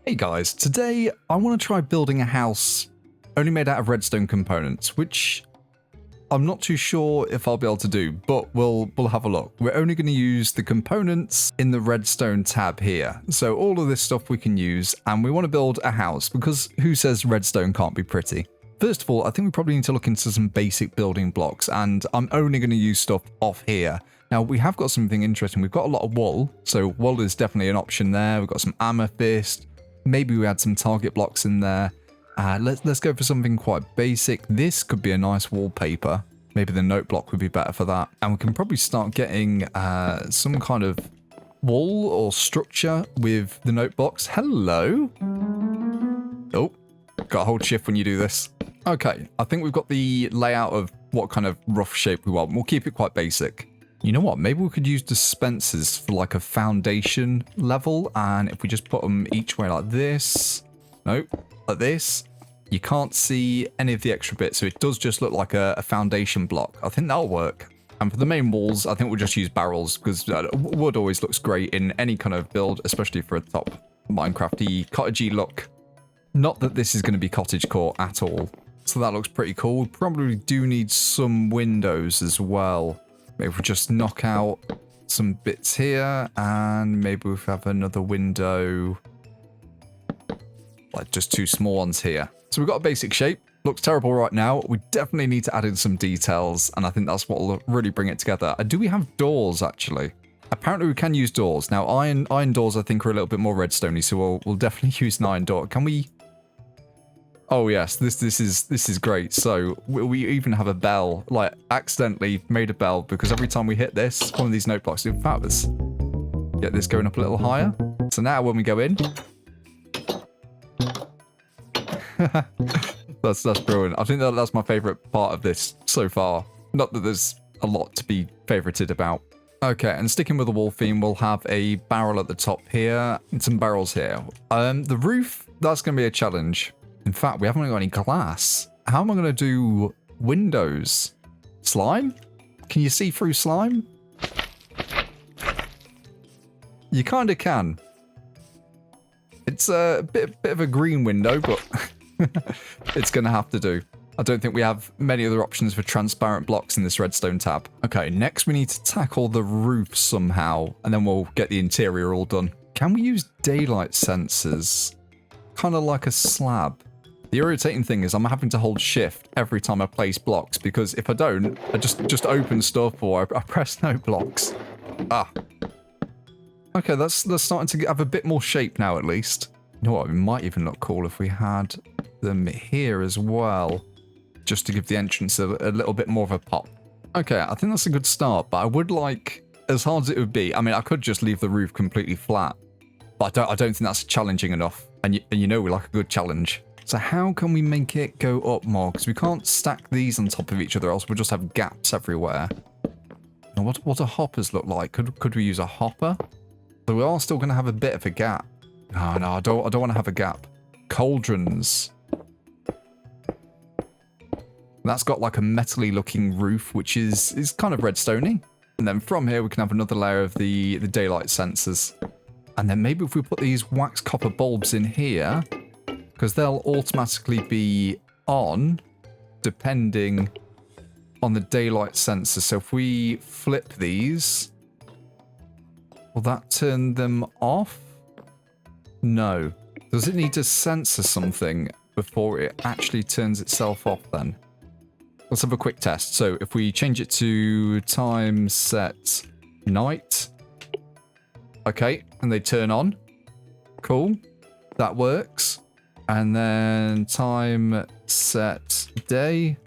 Hey guys, today I want to try building a house only made out of redstone components, which I'm not too sure if I'll be able to do, but we'll have a look. We're only going to use the components in the redstone tab here. So all of this stuff we can use, and we want to build a house because who says redstone can't be pretty? First of all, I think we probably need to look into some basic building blocks, and I'm only going to use stuff off here. Now, we have got something interesting. We've got a lot of wool, so wool is definitely an option there. We've got some amethyst. Maybe we add some target blocks in there. Let's go for something quite basic. This could be a nice wallpaper. Maybe the note block would be better for that. And we can probably start getting some kind of wall or structure with the note blocks. Hello. Oh, got to hold shift when you do this. Okay, I think we've got the layout of what kind of rough shape we want. We'll keep it quite basic. You know what? Maybe we could use dispensers for like a foundation level. And if we just put them each way like this. Nope, like this. You can't see any of the extra bits. So it does just look like a foundation block. I think that'll work. And for the main walls, I think we'll just use barrels because wood always looks great in any kind of build, especially for a top Minecrafty, cottagey look. Not that this is going to be cottagecore at all. So that looks pretty cool. We probably do need some windows as well. Maybe we'll just knock out some bits here, and maybe we'll have another window, like just two small ones here. So we've got a basic shape. Looks terrible right now. We definitely need to add in some details, and I think that's what will really bring it together. Do we have doors, actually? Apparently we can use doors. Now, iron doors, I think, are a little bit more redstone-y, so we'll definitely use an iron door. Can we... Oh yes, this is great. So we even have a bell, like accidentally made a bell because every time we hit this, one of these note blocks, in fact, let's get this going up a little higher. So now when we go in, that's brilliant. I think that's my favorite part of this so far. Not that there's a lot to be favorited about. Okay, and sticking with the wall theme, we'll have a barrel at the top here and some barrels here. The roof, that's going to be a challenge. In fact, we haven't got any glass. How am I going to do windows? Slime? Can you see through slime? You kind of can. It's a bit of a green window, but it's going to have to do. I don't think we have many other options for transparent blocks in this redstone tab. Okay, next we need to tackle the roof somehow, and then we'll get the interior all done. Can we use daylight sensors? Kind of like a slab. The irritating thing is I'm having to hold shift every time I place blocks because if I don't, I just open stuff or I press no blocks. Ah. Okay, that's starting to have a bit more shape now at least. You know what, it might even look cool if we had them here as well. Just to give the entrance a little bit more of a pop. Okay, I think that's a good start, but I would like, as hard as it would be, I mean, I could just leave the roof completely flat. But I don't think that's challenging enough. And you know we like a good challenge. So how can we make it go up more? Because we can't stack these on top of each other, else we'll just have gaps everywhere. Now, what do hoppers look like? Could we use a hopper? So we are still going to have a bit of a gap. Oh, no, I don't want to have a gap. Cauldrons. That's got like a metally looking roof, which is kind of redstone-y. And then from here, we can have another layer of the daylight sensors. And then maybe if we put these wax copper bulbs in here, because they'll automatically be on depending on the daylight sensor. So if we flip these, will that turn them off? No. Does it need to censor something before it actually turns itself off then? Let's have a quick test. So if we change it to time set night. Okay, and they turn on. Cool. That works. And then time set day.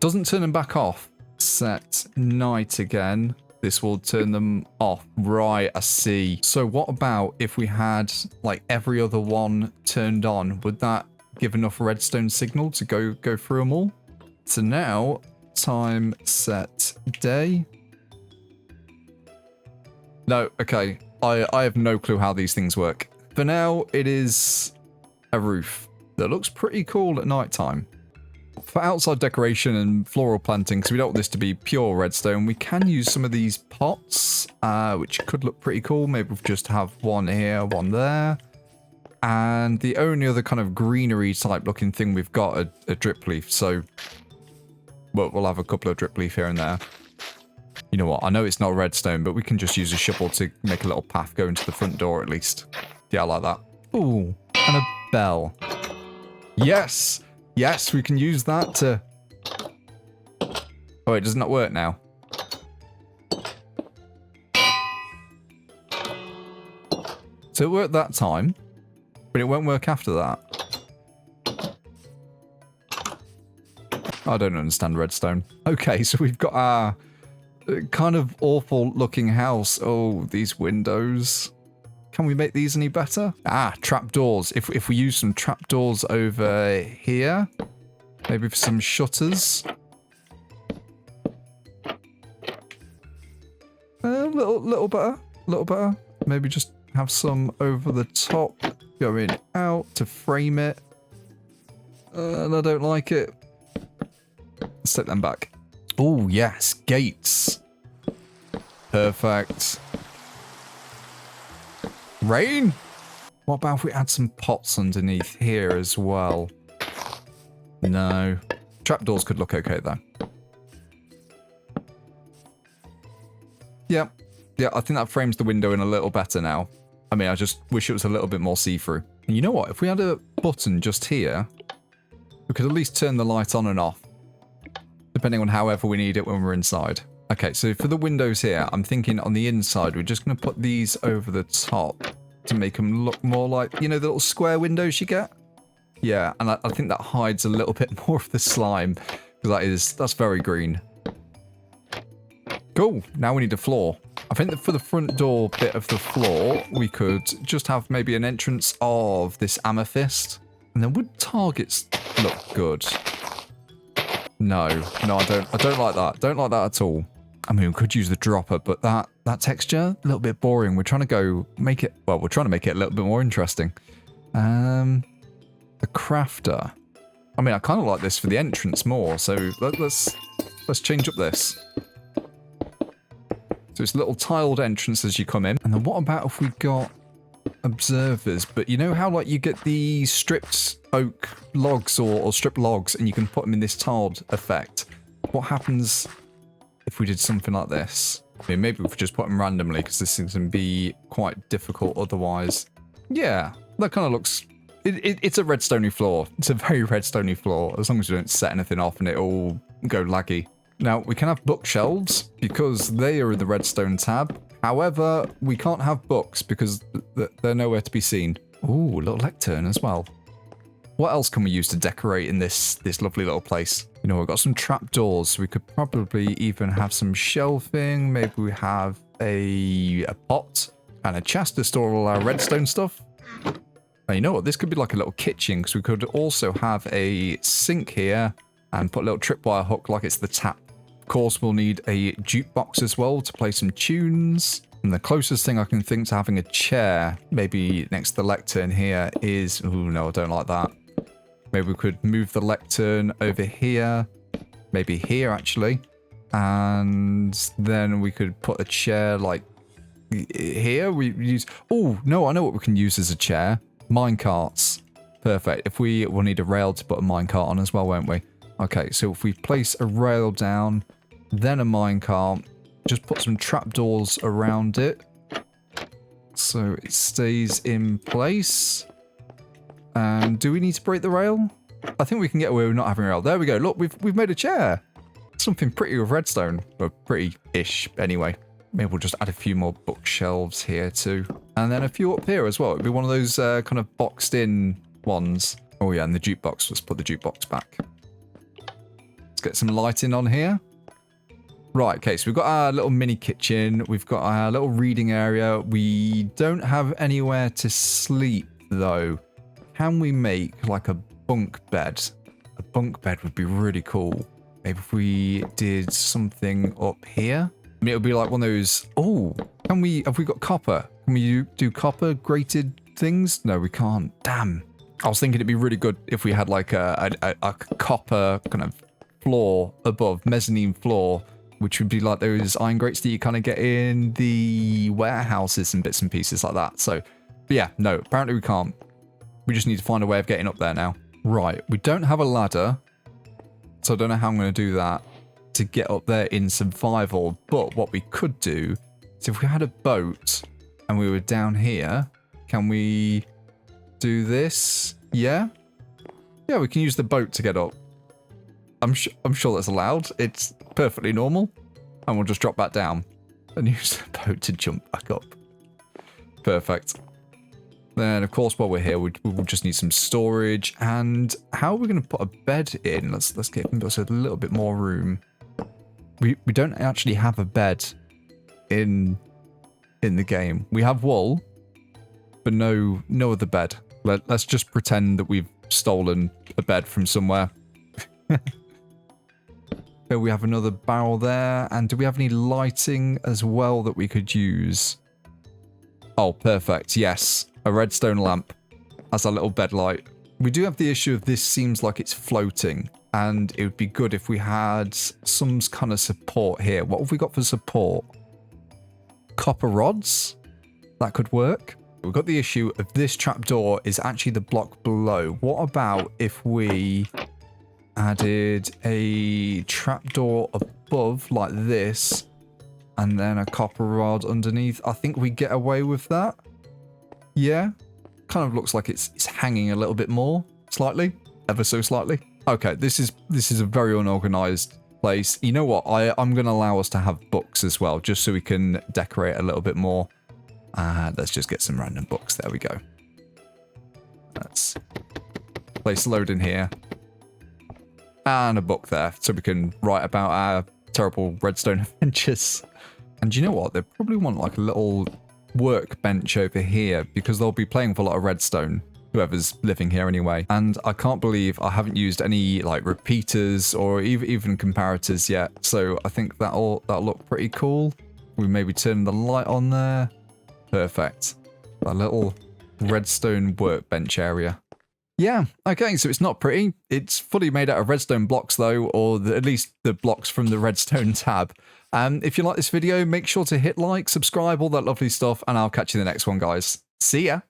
Doesn't turn them back off. Set night again. This will turn them off. Right, I see. So what about if we had like every other one turned on? Would that give enough redstone signal to go through them all? So now, time set day. No, okay. I have no clue how these things work. For now, it is a roof that looks pretty cool at nighttime. for outside decoration and floral planting, because we don't want this to be pure redstone, we can use some of these pots, which could look pretty cool. Maybe we'll just have one here, one there. And the only other kind of greenery type looking thing we've got a drip leaf. So we'll have a couple of drip leaf here and there. You know what? I know it's not redstone, but we can just use a shovel to make a little path going to the front door at least. Yeah, I like that. Ooh, and a bell. Yes! Yes, we can use that to... Oh, it does not work now. So it worked that time, but it won't work after that. I don't understand redstone. Okay, so we've got our kind of awful looking house. Oh, these windows. Can we make these any better? Ah, trapdoors. If we use some trapdoors over here, maybe for some shutters. A little better. Maybe just have some over the top going out to frame it. And I don't like it. Let's take them back. Oh, yes, gates. Perfect. Rain? What about if we add some pots underneath here as well? No. Trapdoors could look okay, though. Yeah. Yeah, I think that frames the window in a little better now. I mean, I just wish it was a little bit more see-through. And you know what? If we had a button just here, we could at least turn the light on and off, depending on however we need it when we're inside. Okay, so for the windows here, I'm thinking on the inside, we're just going to put these over the top to make them look more like, you know, the little square windows you get? Yeah, and I think that hides a little bit more of the slime, because that's very green. Cool, now we need a floor. I think that for the front door bit of the floor, we could just have maybe an entrance of this amethyst. And then would targets look good? No, I don't like that. Don't like that at all. I mean, we could use the dropper, but that texture, a little bit boring. We're trying to make it a little bit more interesting. The crafter. I mean, I kind of like this for the entrance more, so let's change up this. So it's a little tiled entrance as you come in. And then what about if we got observers? But you know how like you get the stripped oak logs or stripped logs and you can put them in this tiled effect? What happens if we did something like this? I mean, maybe we could just put them randomly because this thing can be quite difficult otherwise. Yeah, that kind of looks... It's a redstone floor. It's a very redstone floor, as long as you don't set anything off and it'll go laggy. Now, we can have bookshelves because they are in the redstone tab. However, we can't have books because they're nowhere to be seen. Ooh, a little lectern as well. What else can we use to decorate in this lovely little place? You know, we've got some trapdoors. So we could probably even have some shelving. Maybe we have a pot and a chest to store all our redstone stuff. And you know what? This could be like a little kitchen because we could also have a sink here and put a little tripwire hook like it's the tap. Of course, we'll need a jukebox as well to play some tunes. And the closest thing I can think to having a chair, maybe next to the lectern here, is... Ooh, no, I don't like that. Maybe we could move the lectern over here. Maybe here, actually. And then we could put a chair, like, here. We use... Oh, no, I know what we can use as a chair. Minecarts. Perfect. We'll need a rail to put a minecart on as well, won't we? Okay, so if we place a rail down, then a minecart, just put some trapdoors around it so it stays in place. And do we need to break the rail? I think we can get away with not having a rail. There we go. Look, we've made a chair. Something pretty with redstone. Well, pretty-ish anyway. Maybe we'll just add a few more bookshelves here too. And then a few up here as well. It'd be one of those kind of boxed in ones. Oh yeah, and the jukebox. Let's put the jukebox back. Let's get some lighting on here. Right, okay, so we've got our little mini kitchen. We've got our little reading area. We don't have anywhere to sleep, though. Can we make, like, a bunk bed? A bunk bed would be really cool. Maybe if we did something up here. I mean, it would be like one of those... Oh, have we got copper? Can we do copper grated things? No, we can't. Damn. I was thinking it'd be really good if we had like a copper kind of floor above, mezzanine floor, which would be like those iron grates that you kind of get in the warehouses and bits and pieces like that. So, but yeah, no, apparently we can't. We just need to find a way of getting up there now. Right, we don't have a ladder, so I don't know how I'm going to do that to get up there in survival. But what we could do is if we had a boat and we were down here, can we do this? Yeah? Yeah, we can use the boat to get up. I'm sure that's allowed. It's perfectly normal. And we'll just drop back down and use the boat to jump back up. Perfect. Then, of course, while we're here, we'll just need some storage. And how are we going to put a bed in? Let's give us a little bit more room. We don't actually have a bed in the game. We have wool, but no other bed. Let's just pretend that we've stolen a bed from somewhere. Okay, we have another barrel there. And do we have any lighting as well that we could use? Oh, perfect. Yes. A redstone lamp as a little bed light. We do have the issue of this seems like it's floating. And it would be good if we had some kind of support here. What have we got for support? Copper rods? That could work. We've got the issue of this trapdoor is actually the block below. What about if we added a trapdoor above like this and then a copper rod underneath? I think we get away with that. Yeah. Kind of looks like it's hanging a little bit more. Slightly. Ever so slightly. Okay, this is a very unorganized place. You know what? I'm going to allow us to have books as well, just so we can decorate a little bit more. Let's just get some random books. There we go. Let's place a load in here. And a book there, so we can write about our terrible redstone adventures. And you know what? They probably want like a little workbench over here, because they'll be playing with a lot of redstone, whoever's living here anyway. And I can't believe I haven't used any like repeaters or even comparators yet. So I think that'll look pretty cool. We maybe turn the light on there. Perfect. That little redstone workbench area. Yeah, okay, so it's not pretty. It's fully made out of redstone blocks though, or at least the blocks from the redstone tab. If you like this video, make sure to hit like, subscribe, all that lovely stuff, and I'll catch you in the next one, guys. See ya!